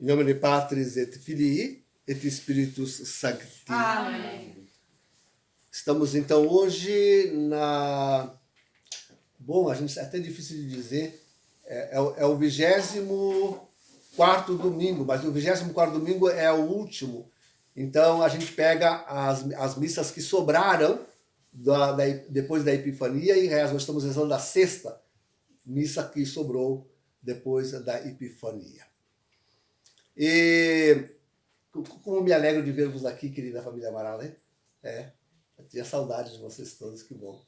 Em nome de Patris et Filii et Spiritus Sancti. Amém. Estamos então hoje na... Bom, a gente é até difícil de dizer. É o 24º domingo, mas o 24º domingo é o último. Então a gente pega as missas que sobraram depois da Epifania e reza. Nós estamos rezando a sexta missa que sobrou depois da Epifania. E como me alegro de ver-vos aqui, querida família Amaral, né? Eu tinha saudade de vocês todos, que bom.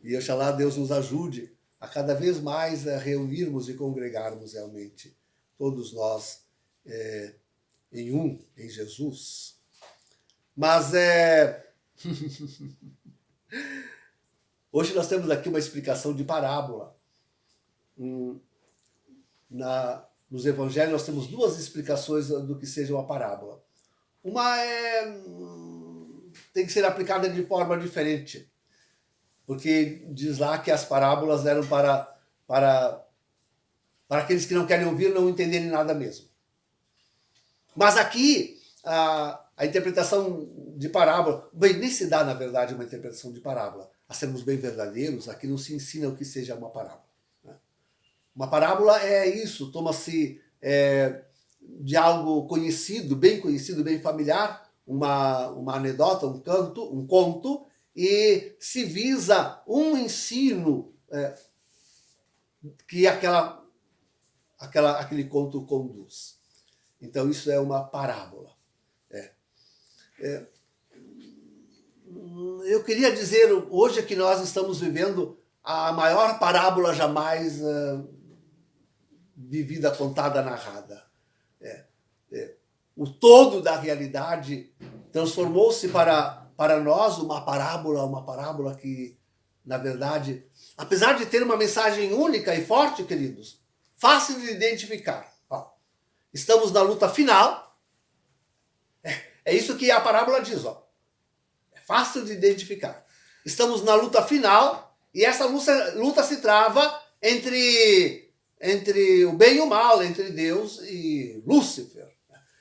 E oxalá Deus nos ajude a cada vez mais reunirmos e congregarmos realmente todos nós em Jesus. Mas hoje nós temos aqui uma explicação de parábola. Nos evangelhos nós temos duas explicações do que seja uma parábola. Uma tem que ser aplicada de forma diferente, porque diz lá que as parábolas eram para aqueles que não querem ouvir, não entenderem nada mesmo. Mas aqui a interpretação de parábola, bem, nem se dá na verdade uma interpretação de parábola. A sermos bem verdadeiros, aqui não se ensina o que seja uma parábola. Uma parábola é isso, toma-se de algo conhecido, bem familiar, uma anedota, um conto, e se visa um ensino que aquele conto conduz. Então isso é uma parábola. Eu queria dizer hoje que nós estamos vivendo a maior parábola jamais vivida, contada, narrada. O todo da realidade transformou-se para nós uma parábola que, na verdade, apesar de ter uma mensagem única e forte, queridos, fácil de identificar. Estamos na luta final. É isso que a parábola diz. É fácil de identificar. Estamos na luta final e essa luta se trava entre o bem e o mal, entre Deus e Lúcifer.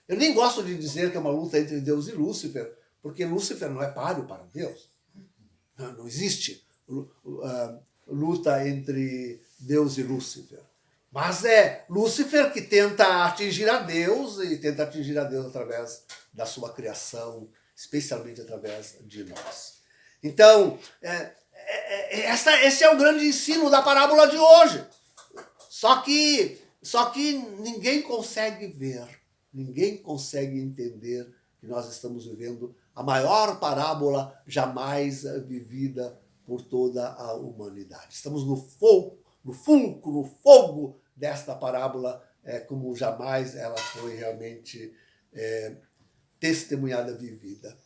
Eu nem gosto de dizer que é uma luta entre Deus e Lúcifer, porque Lúcifer não é páreo para Deus. Não existe luta entre Deus e Lúcifer. Mas é Lúcifer que tenta atingir a Deus e tenta atingir a Deus através da sua criação, especialmente através de nós. Então, esse é o grande ensino da parábola de hoje. Só que ninguém consegue ver, ninguém consegue entender que nós estamos vivendo a maior parábola jamais vivida por toda a humanidade. Estamos no fogo desta parábola, como jamais ela foi realmente testemunhada, vivida.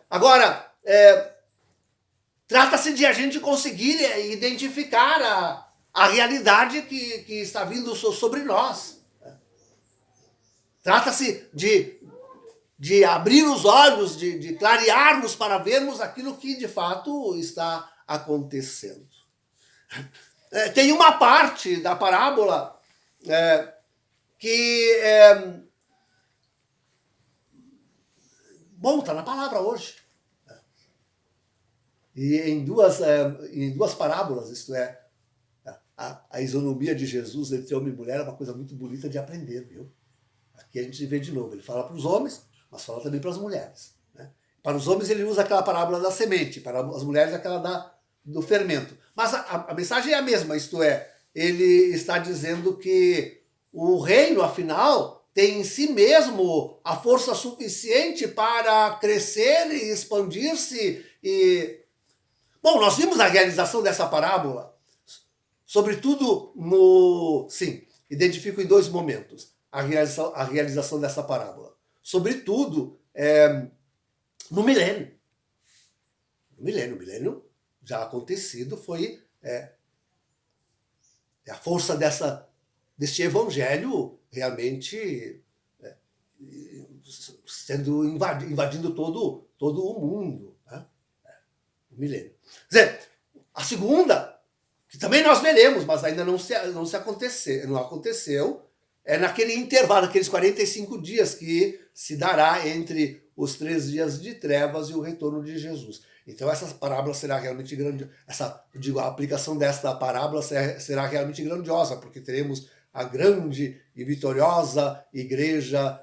Agora, trata-se de a gente conseguir identificar a realidade que está vindo sobre nós. Trata-se de abrir os olhos, de clarearmos para vermos aquilo que de fato está acontecendo. Tem uma parte da parábola que bom, está na palavra hoje. E em duas parábolas, isto é, a isonomia de Jesus entre homem e mulher é uma coisa muito bonita de aprender, viu? Aqui a gente vê de novo, ele fala para os homens, mas fala também para as mulheres. Né? Para os homens ele usa aquela parábola da semente, para as mulheres aquela do fermento. Mas a mensagem é a mesma, isto é, ele está dizendo que o reino, afinal, tem em si mesmo a força suficiente para crescer e expandir-se. Bom, nós vimos a realização dessa parábola, sobretudo Sim, identifico em dois momentos a realização dessa parábola. Sobretudo no milênio. O milênio já acontecido foi a força deste evangelho realmente sendo invadindo todo o mundo. Né? O milênio. Quer dizer, a segunda, que também nós veremos, mas ainda não aconteceu, é naquele intervalo, aqueles 45 dias que se dará entre os 3 dias de trevas e o retorno de Jesus. Então essa parábola será realmente grande, a aplicação desta parábola será realmente grandiosa, porque teremos a grande e vitoriosa igreja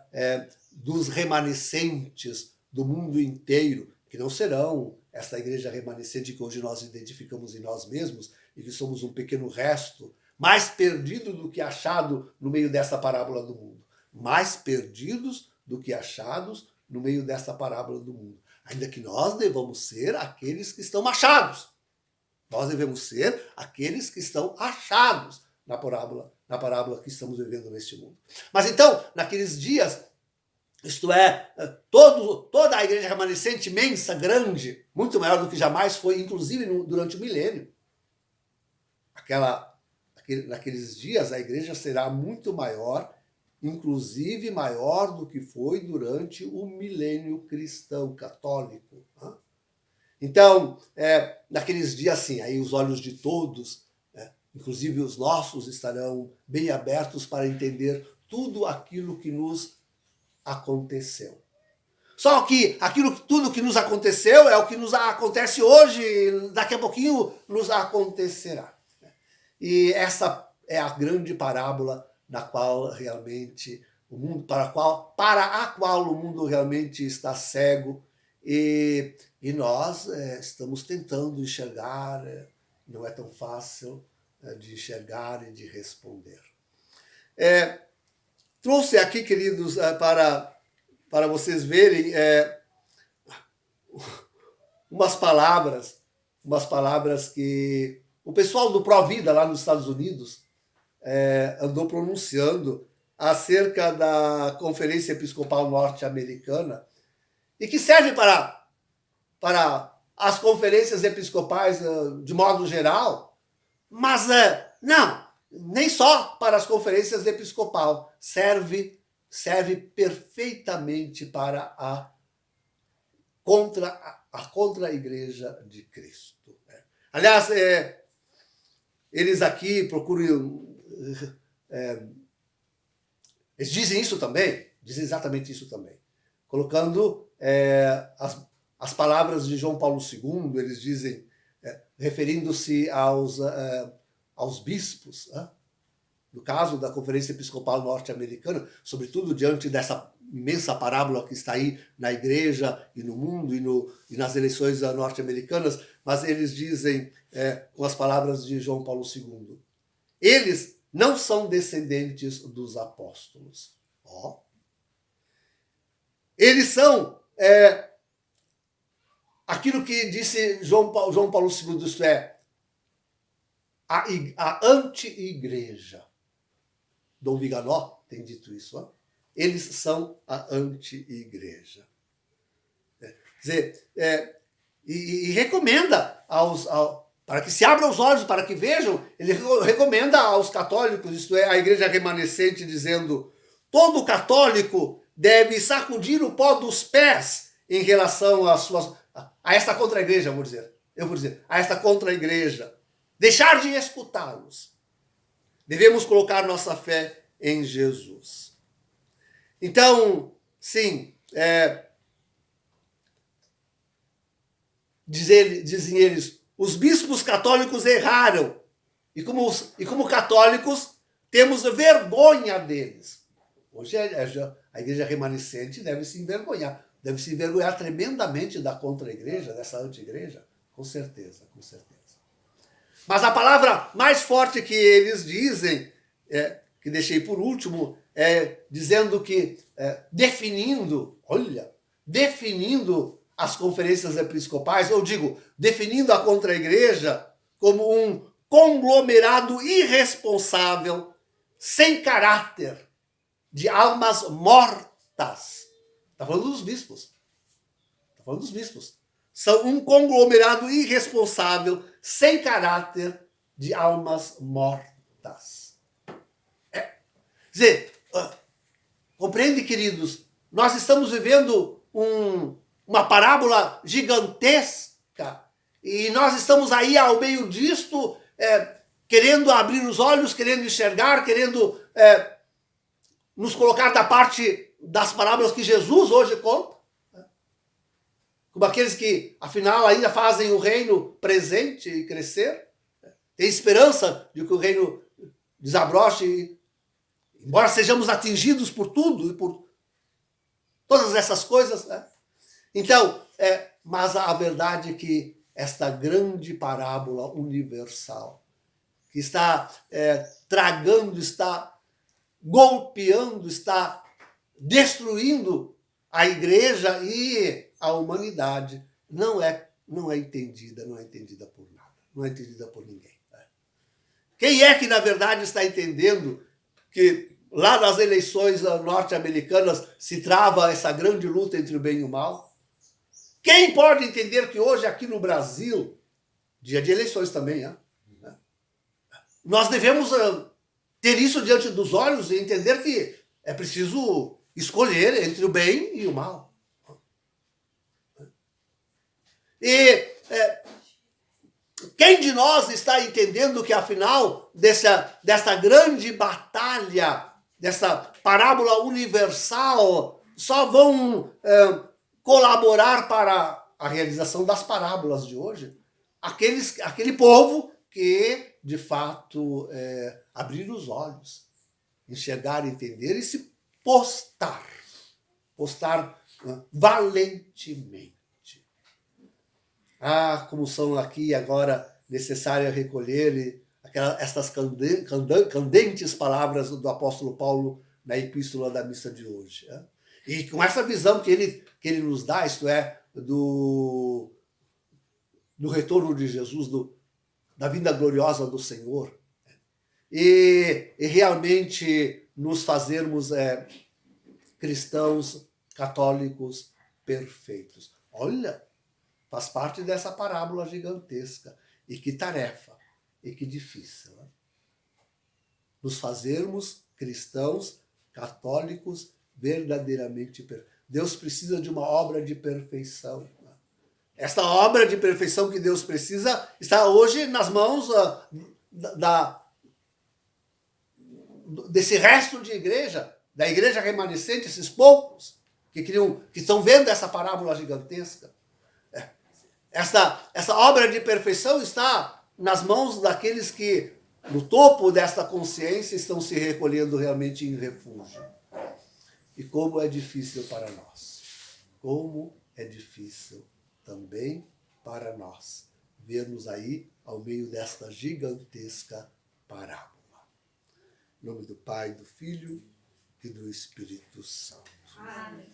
dos remanescentes do mundo inteiro, que não serão essa igreja remanescente que hoje nós identificamos em nós mesmos e que somos um pequeno resto, mais perdido do que achado no meio dessa parábola do mundo. Mais perdidos do que achados no meio dessa parábola do mundo. Ainda que nós devamos ser aqueles que estão achados. Nós devemos ser aqueles que estão achados na parábola que estamos vivendo neste mundo. Mas então, naqueles dias, isto é, toda a igreja remanescente imensa, grande, muito maior do que jamais foi, inclusive durante o milênio. Naqueles dias, a igreja será muito maior, inclusive maior do que foi durante o milênio cristão, católico. Então, naqueles dias, sim, aí os olhos de todos, inclusive os nossos, estarão bem abertos para entender tudo aquilo que nos aconteceu. Só que tudo que nos aconteceu é o que nos acontece hoje, daqui a pouquinho nos acontecerá. E essa é a grande parábola na qual realmente o mundo, para a qual o mundo realmente está cego e nós estamos tentando enxergar, não é tão fácil de enxergar e de responder. Trouxe aqui, queridos, para vocês verem umas palavras que o pessoal do Provida lá nos Estados Unidos andou pronunciando acerca da Conferência Episcopal Norte-Americana e que serve para as conferências episcopais de modo geral, mas não, nem só para as conferências episcopais, serve perfeitamente para a contra-igreja de Cristo. Aliás, eles aqui procuram... eles dizem isso também, dizem exatamente isso também, colocando as palavras de João Paulo II, eles dizem, referindo-se aos bispos, no caso da Conferência Episcopal Norte-Americana, sobretudo diante dessa imensa parábola que está aí na igreja e no mundo e nas eleições norte-americanas, mas eles dizem, com as palavras de João Paulo II, eles não são descendentes dos apóstolos. Eles são aquilo que disse João Paulo II, isto é, a anti-igreja. Dom Viganó tem dito isso. Eles são a anti-igreja. Quer dizer, e recomenda para que se abram os olhos, para que vejam, ele recomenda aos católicos, isto é, a igreja remanescente, dizendo: todo católico deve sacudir o pó dos pés em relação a esta contra-igreja, eu vou dizer, a esta contra-igreja. Deixar de escutá-los. Devemos colocar nossa fé em Jesus. Então, sim, dizem eles, os bispos católicos erraram. E como católicos, temos vergonha deles. Hoje a igreja remanescente deve se envergonhar tremendamente da contra-igreja, dessa anti-igreja, com certeza. Mas a palavra mais forte que eles dizem, que deixei por último, dizendo que, definindo as conferências episcopais, eu digo, definindo a contra-igreja como um conglomerado irresponsável, sem caráter, de almas mortas. Está falando dos bispos. São um conglomerado irresponsável, sem caráter, de almas mortas. Quer dizer, compreende, queridos? Nós estamos vivendo uma parábola gigantesca e nós estamos aí ao meio disto, querendo abrir os olhos, querendo enxergar, querendo nos colocar da parte das parábolas que Jesus hoje conta, como aqueles que, afinal, ainda fazem o reino presente e crescer, tem esperança de que o reino desabroche, embora sejamos atingidos por tudo e por todas essas coisas, né? Então, mas a verdade é que esta grande parábola universal, que está tragando, está golpeando, está destruindo a igreja e a humanidade, não é entendida por nada, não é entendida por ninguém. Né? Quem é que, na verdade, está entendendo que lá nas eleições norte-americanas se trava essa grande luta entre o bem e o mal? Quem pode entender que hoje aqui no Brasil, dia de eleições também, nós devemos ter isso diante dos olhos e entender que é preciso escolher entre o bem e o mal. E quem de nós está entendendo que, afinal, dessa grande batalha, dessa parábola universal, só vão colaborar para a realização das parábolas de hoje aquele povo que, de fato, abrir os olhos, enxergar, entender e se postar valentemente. Como são aqui agora necessárias recolher estas candentes palavras do apóstolo Paulo na epístola da missa de hoje. E com essa visão que ele nos dá, isto é, do retorno de Jesus, da vinda gloriosa do Senhor, e realmente nos fazermos cristãos católicos perfeitos. Olha, faz parte dessa parábola gigantesca. E que tarefa, e que difícil. Né? Nos fazermos cristãos católicos verdadeiramente perfeitos. Deus precisa de uma obra de perfeição. Né? Esta obra de perfeição que Deus precisa está hoje nas mãos desse resto de igreja, da igreja remanescente, esses poucos que estão vendo essa parábola gigantesca. Essa obra de perfeição está nas mãos daqueles que, no topo desta consciência, estão se recolhendo realmente em refúgio. E como é difícil para nós. Como é difícil também para nós vermos aí ao meio desta gigantesca parábola. Em nome do Pai, do Filho e do Espírito Santo. Amém.